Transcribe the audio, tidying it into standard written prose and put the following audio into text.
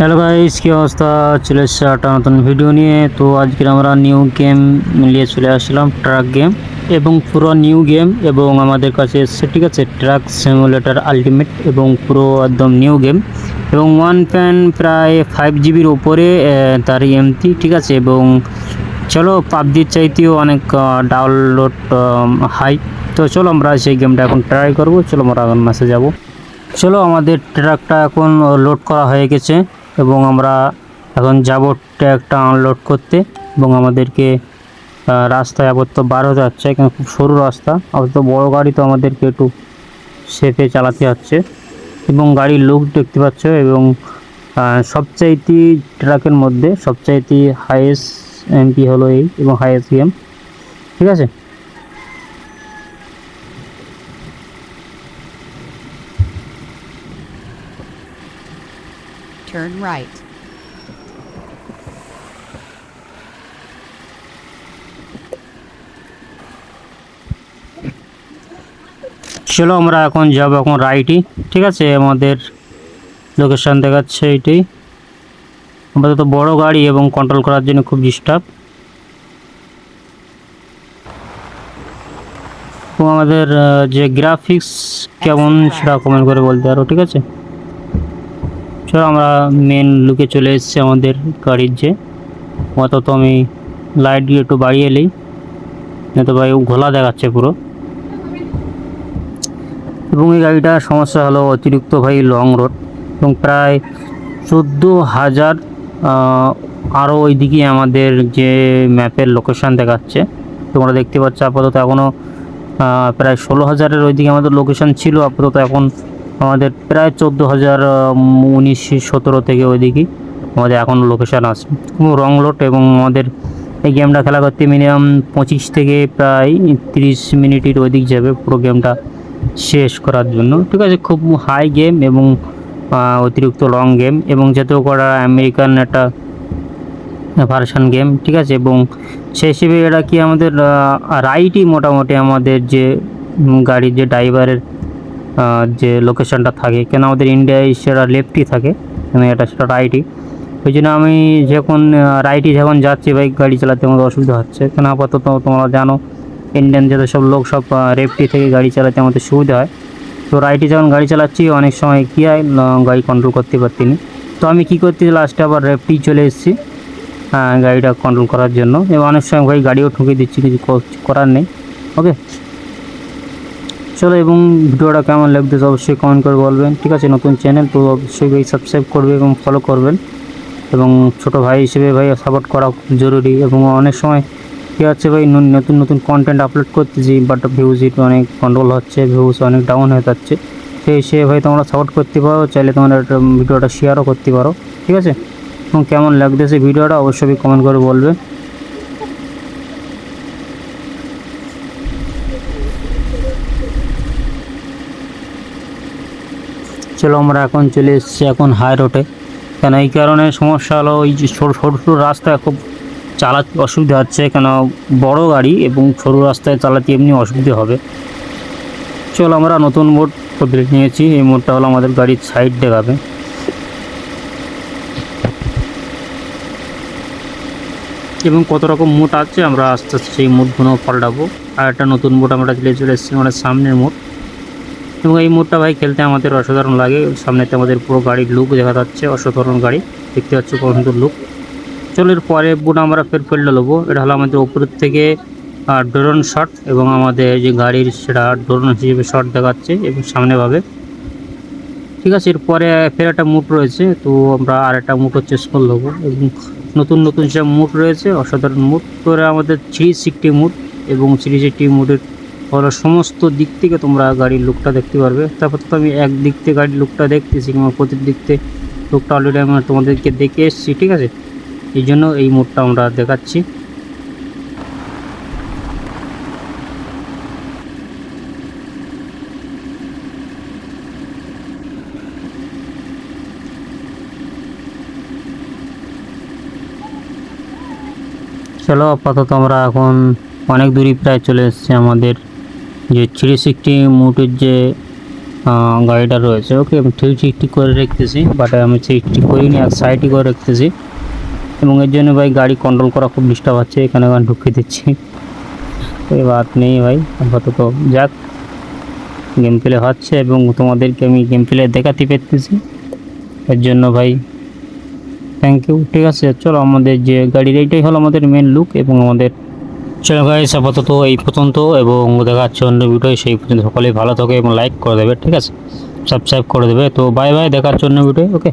Hello guys, কি অবস্থা? চলে এসেছে একটা নতুন ভিডিও নিয়ে। তো আজকে আমরা নিউ গেম নিয়ে চলে আসলাম, ট্রাক গেম এবং পুরো নিউ গেম এবং আমাদের কাছে এসছে, ঠিক আছে, ট্রাক সিমুলেটর আলটিমেট এবং পুরো একদম নিউ গেম এবং ওয়ান প্যান্ট প্রায় 5 জিবির ওপরে তার এমটি, ঠিক আছে। এবং চলো, পাবজির চাইতেও অনেক ডাউনলোড হাই। তো চলো আমরা সেই গেমটা এখন ট্রাই করব। চলো আমরা এখন ম্যাসে যাব। চলো, আমাদের ট্রাকটা এখন লোড করা হয়ে গেছে এবং আমরা এখন যাব ট্রাকটা আনলোড করতে। এবং আমাদেরকে রাস্তায় আপাতত বার হতে হচ্ছে, এখানে খুব সরু রাস্তা। আপাতত বড় গাড়ি তো আমাদেরকে একটু সেফে চালাতে হচ্ছে। এবং গাড়ির লুক দেখতে পাচ্ছ। এবং সবচাইতে ট্রাকের মধ্যে সবচাইতে হাইয়েস্ট এমপি হলো এই, এবং হাইয়েস্ট গেম, ঠিক আছে। Turn right. চলো আমরা এখন যাব এখন রাইটই, ঠিক আছে। আমাদের লোকেশন দেখাচ্ছে এইটাই। আপাতত বড় গাড়ি এবং কন্ট্রোল করার জন্য খুব ডিস্টার্ব। এবং আমাদের যে গ্রাফিক্স কেমন সেটা কমেন্ট করে বলতে পারো, ঠিক আছে। চলো আমরা মেন লুকে চলে এসেছি আমাদের গাড়ির। যে অত আমি লাইট দিয়ে একটু বাড়িয়ে এলেই, না তো ভাই ঘোলা দেখাচ্ছে পুরো। এবং এই গাড়িটার সমস্যা হলো অতিরিক্ত ভাই লং রোড, এবং প্রায় 14,000 আরও ওইদিকে আমাদের যে ম্যাপের লোকেশান দেখাচ্ছে তোমরা দেখতে পাচ্ছ। আপাতত এখনও প্রায় 16,000-এর ওইদিকে আমাদের লোকেশান ছিল। আপাতত এখন আমাদের প্রায় 14,000, 19-17 থেকে ওইদিকে আমাদের এখন লোকেশান আছে। খুব রং লোড। এবং আমাদের এই গেমটা খেলা করতে মিনিমাম 25 থেকে প্রায় 30 মিনিটের ওইদিক যাবে পুরো গেমটা শেষ করার জন্য, ঠিক আছে। খুব হাই গেম এবং অতিরিক্ত লং গেম, এবং যেহেতু করা আমেরিকান একটা ভার্সন গেম, ঠিক আছে। এবং সেই হিসেবে এটা কি আমাদের রাইটই মোটামুটি আমাদের যে গাড়ির যে ড্রাইভারের যে লোকেশনটা থাকে, কেন আমাদের ইন্ডিয়ায় সেটা লেফটই থাকে, কেন এটা সেটা রাইটই। ওই জন্য আমি যখন রাইটই যখন যাচ্ছি বাইক গাড়ি চালাতে আমাদের অসুবিধা হচ্ছে, কেন আপাতত তোমরা জানো ইন্ডিয়ান যেতে সব লোক সব লেফটি থেকে গাড়ি চালাতে আমাদের সুবিধা হয়। তো রাইটে যখন গাড়ি চালাচ্ছি অনেক সময় কী হয়, গাড়ি কন্ট্রোল করতে পারতিনি। তো আমি কী করতে লাস্টে আবার লেফটি চলে এসেছি গাড়িটা কন্ট্রোল করার জন্য। এবং অনেক সময় ভাই গাড়িও ঠুকে দিচ্ছি, কিছু করার নেই। ওকে চলো, এবং ভিডিওটা কেমন লাগতেছে অবশ্যই কমেন্ট করে বলবেন, ঠিক আছে। নতুন চ্যানেল তো অবশ্যই ভাই সাবস্ক্রাইব করবে এবং ফলো করবেন। এবং ছোটো ভাই হিসেবে ভাই সাপোর্ট করা খুব জরুরি। এবং অনেক সময় কী হচ্ছে ভাই, নতুন নতুন কন্টেন্ট আপলোড করতেছি, বাট ভিউজ অনেক কন্ট্রোল হচ্ছে, ভিউজ অনেক ডাউন হয়ে যাচ্ছে। সেই হিসেবে ভাই তোমরা সাপোর্ট করতে পারো, চাইলে তোমরা একটা ভিডিওটা শেয়ারও করতে পারো, ঠিক আছে। এবং কেমন লাগতেছে ভিডিওটা অবশ্যই কমেন্ট করে বলবে। চলো আমরা এখন চলে এসেছি এখন হাই রোডে, কেন এই কারণে সমস্যা হলো ওই যে ছোটো ছোটো রাস্তায় খুব চালাতে অসুবিধা হচ্ছে, কেন বড় গাড়ি এবং সরু রাস্তায় চালাতে এমনি অসুবিধা হবে। চলো আমরা নতুন মোড বদলে নিয়েছি। এই মোডটা হলো আমাদের গাড়ির সাইড দেখাবে। এবং কত রকম মোড আছে আমরা আস্তে আস্তে সেই মোডগুলো পাল্টাবো। আর একটা নতুন মোড আমরা চলে এসেছি আমাদের সামনের মোড। এবং এই মোডটা ভাই খেলতে আমাদের অসাধারণ লাগে। সামনেতে আমাদের পুরো গাড়ির লুক দেখা যাচ্ছে, অসাধারণ গাড়ি দেখতে পাচ্ছ, কত সুন্দর লুক। চলো এর পরে মোড আমরা ফেলটা নেবো। এটা হলো আমাদের উপরের থেকে ড্রোন শট, এবং আমাদের যে গাড়ির সেটা ড্রোন হিসেবে শট দেখাচ্ছে এবং সামনেভাবে, ঠিক আছে। এরপরে ফের একটা মুড রয়েছে, তো আমরা আর একটা মুড চেস করে নেবো। এবং নতুন নতুন যে মুড রয়েছে অসাধারণ মুড করে আমাদের 360 মুড। এবং 360 মুডের হলো সমস্ত দিক থেকে তোমরা গাড়ির লুকটা দেখতে পারবে। তারপর তো আমি এক দিক থেকে গাড়ির লুকটা দেখতেছি, কিংবা প্রতির দিক থেকে লুকটা অলরেডি আমরা তোমাদেরকে দেখে এসেছি, ঠিক আছে। এই জন্য এই মুডটা আমরা দেখাচ্ছি। চলো আপাতত আমরা এখন অনেক দূরই প্রায় চলে এসেছি আমাদের যে 360 মুডের যে গাড়িটা রয়েছে। ওকে, আমি ঠিক করে রাখতেছি, বাট আমি ঠিক করিনি, এক সাইডই করে রাখতেছি। এবং এর জন্য ভাই গাড়ি কন্ট্রোল করা খুব ডিস্টার্ব হচ্ছে, এখানে আমি ঢুকিয়ে দিচ্ছি। এই বাত নেই ভাই, আপাতত যাক, গেম প্লে হচ্ছে এবং তোমাদেরকে আমি গেম প্লে দেখাতে পেতেছি, এর জন্য ভাই থ্যাংক ইউ। ঠিক আছে, চলো আমাদের যে গাড়ির এইটাই হলো আমাদের মেন লুক এবং আমাদের চলো গাইস, আপাতত এই পর্যন্ত এবং দেখা যাচ্ছে অন্য ভিডিও। সেই পর্যন্ত সকলেই ভালো থাকে এবং লাইক করে দেবে, ঠিক আছে, সাবস্ক্রাইব করে দেবে। তো বাই বাই, দেখা হচ্ছে অন্য ভিডিও। ওকে।